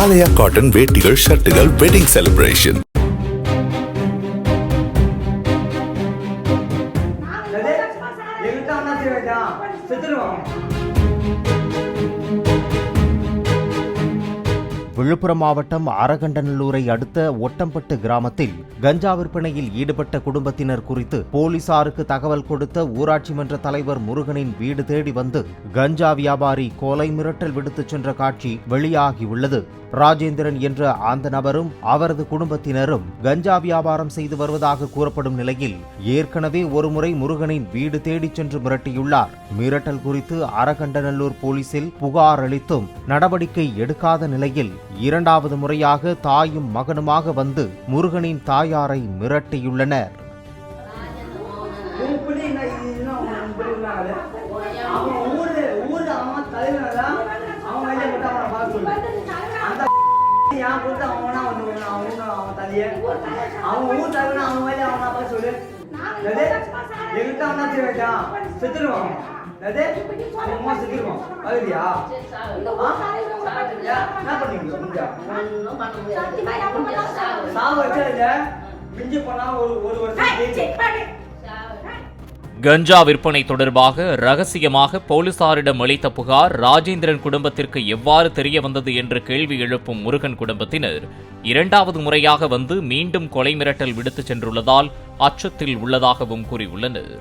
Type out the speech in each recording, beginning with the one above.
ஆலயா cotton வேட்டிகள் ஷர்ட்டுகள் wedding celebration. Villupuram மாவட்டம் அரகண்டநல்லூரை அடுத்த ஒட்டம்பட்டு கிராமத்தில் கஞ்சா விற்பனையில் ஈடுபட்ட குடும்பத்தினர் குறித்து போலீசாருக்கு தகவல் கொடுத்த ஊராட்சி மன்ற தலைவர் முருகனின் வீடு தேடி வந்து கஞ்சா வியாபாரி கொலை மிரட்டல் விடுத்துச் சென்ற காட்சி வெளியாகியுள்ளது. ராஜேந்திரன் என்ற அந்த நபரும் அவரது குடும்பத்தினரும் கஞ்சா வியாபாரம் செய்து வருவதாக கூறப்படும் நிலையில் ஏற்கனவே ஒருமுறை முருகனின் வீடு தேடிச் சென்று மிரட்டியுள்ளார். மிரட்டல் குறித்து அரகண்டநல்லூர் போலீசில் புகார் அளித்தும் நடவடிக்கை எடுக்காத நிலையில் இரண்டாவது முறையாக தாயும் மகனுமாக வந்து முருகனின் தாயாரை மிரட்டியுள்ளனர். கஞ்சா விற்பனை தொடர்பாக ரகசியமாக போலீசாரிடம் அளித்த புகார் ராஜேந்திரன் குடும்பத்திற்கு எவ்வாறு தெரிய வந்தது என்று கேள்வி எழுப்பும் முருகன் குடும்பத்தினர் இரண்டாவது முறையாக வந்து மீண்டும் கொலை மிரட்டல் விடுத்துச் சென்றுள்ளதால் அச்சத்தில் உள்ளதாகவும் கூறியுள்ளனர்.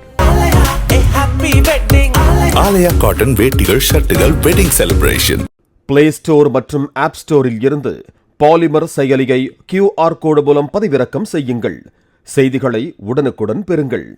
ஆலயா காட்டன் வேட்டிகள் ஷர்ட்டுகள் வெட்டிங் செலிப்ரேஷன். பிளே ஸ்டோர் மற்றும் ஆப் ஸ்டோரில் இருந்து பாலிமர் செயலியை QR கோடு மூலம் பதிவிறக்கம் செய்யுங்கள். செய்திகளை உடனுக்குடன் பெறுங்கள்.